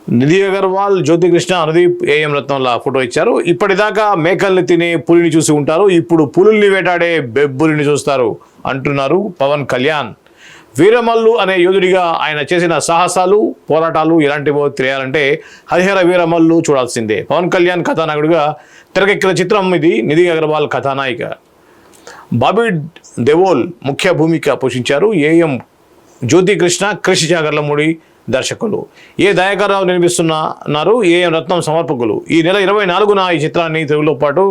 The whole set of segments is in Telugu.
నిధి అగర్వాల్, జ్యోతి కృష్ణ, అనుదీప్, ఏఎం రత్నంల ఫోటో ఇచ్చారు. ఇప్పటిదాకా మేకల్ని తినే పులిని చూసి ఉంటారు, ఇప్పుడు పులుల్ని వేటాడే బెబ్బులిని చూస్తారు అంటున్నారు పవన్ కళ్యాణ్. వీరమల్లు అనే యోధుడిగా ఆయన చేసిన సాహసాలు, పోరాటాలు ఎలాంటివో తెలియాలంటే హరిహర వీరమల్లు చూడాల్సిందే. పవన్ కళ్యాణ్ కథానాయకుడిగా తెరకెక్కిన చిత్రం ఇది. నిధి అగర్వాల్ కథానాయిక, బాబీ దేవోల్ ముఖ్య భూమిక పోషించారు. ఏఎం జ్యోతి కృష్ణ, క్రిష్ జాగర్లమూడి దర్శకులు. ఏ దయాకర్రావు నిర్మిస్తున్నారు. ఏఎం రత్నం సమర్పకులు. ఈ నెల 24న ఈ చిత్రాన్ని తెలుగులో పాటు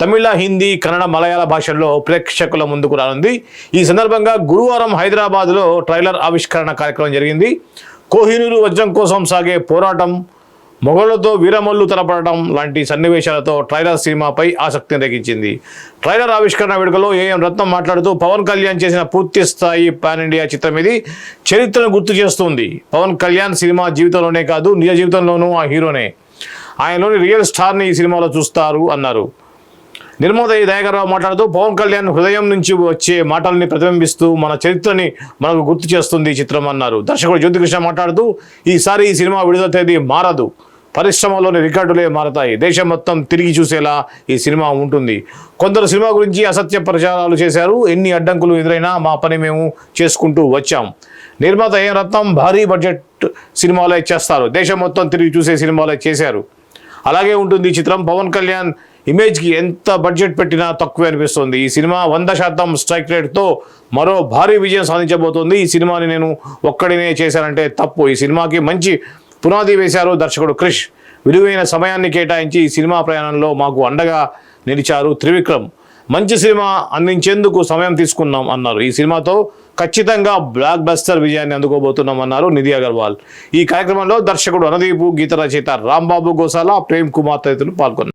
తమిళ, హిందీ, కన్నడ, మలయాళ భాషల్లో ప్రేక్షకుల ముందుకు రానుంది. ఈ సందర్భంగా గురువారం హైదరాబాద్లో ట్రైలర్ ఆవిష్కరణ కార్యక్రమం జరిగింది. కోహినూరు వజ్రం కోసం సాగే పోరాటం, మొగళ్లతో వీరమల్లు తలపడటం లాంటి సన్నివేశాలతో ట్రైలర్ సినిమాపై ఆసక్తిని రేగించింది. ట్రైలర్ ఆవిష్కరణ వేడుకలో ఏఎం రత్నం మాట్లాడుతూ పవన్ కళ్యాణ్ చేసిన పూర్తి స్థాయి పాన్ ఇండియా చిత్రం ఇది. చరిత్రను గుర్తు చేస్తుంది. పవన్ కళ్యాణ్ సినిమా జీవితంలోనే కాదు, నిజ జీవితంలోనూ ఆ హీరోనే. ఆయనలోని రియల్ స్టార్ని ఈ సినిమాలో చూస్తారు అన్నారు. నిర్మాత దయాకర్రావు మాట్లాడుతూ పవన్ కళ్యాణ్ హృదయం నుంచి వచ్చే మాటల్ని ప్రతిబింబిస్తూ మన చరిత్రని మనకు గుర్తు చేస్తుంది ఈ చిత్రం అన్నారు. దర్శకుడు జ్యోతికృష్ణ మాట్లాడుతూ ఈసారి ఈ సినిమా విడుదల తేదీ మారదు, పరిశ్రమలోని రికార్డులే మారతాయి, దేశం మొత్తం తిరిగి చూసేలా ఈ సినిమా ఉంటుంది. కొందరు సినిమా గురించి అసత్య ప్రచారాలు చేశారు. ఎన్ని అడ్డంకులు ఎదురైనా మా పని మేము చేసుకుంటూ వచ్చాం. నిర్మాత ఏఎం రత్నం భారీ బడ్జెట్ సినిమాలే చేస్తారు, దేశం మొత్తం తిరిగి చూసే సినిమాలే చేశారు. అలాగే ఉంటుంది ఈ చిత్రం. పవన్ కళ్యాణ్ ఇమేజ్కి ఎంత బడ్జెట్ పెట్టినా తక్కువే అనిపిస్తుంది. ఈ సినిమా 100% స్ట్రైక్ రేట్తో మరో భారీ విజయం సాధించబోతోంది. ఈ సినిమాని నేను ఒక్కడినే చేశానంటే తప్పు. ఈ సినిమాకి మంచి పునాది వేశారు దర్శకుడు క్రిష్. విలువైన సమయాన్ని కేటాయించి ఈ సినిమా ప్రయాణంలో మాకు అండగా నిలిచారు త్రివిక్రమ్. మంచి సినిమా అందించేందుకు సమయం తీసుకున్నాం అన్నారు. ఈ సినిమాతో ఖచ్చితంగా బ్లాక్ బస్టర్ విజయాన్ని అందుకోబోతున్నాం అన్నారు నిధి అగర్వాల్. ఈ కార్యక్రమంలో దర్శకుడు అనుదీప్, గీత రచయిత రాంబాబు గోసాల, ప్రేమ్ కుమార్ తదితరులు పాల్గొన్నారు.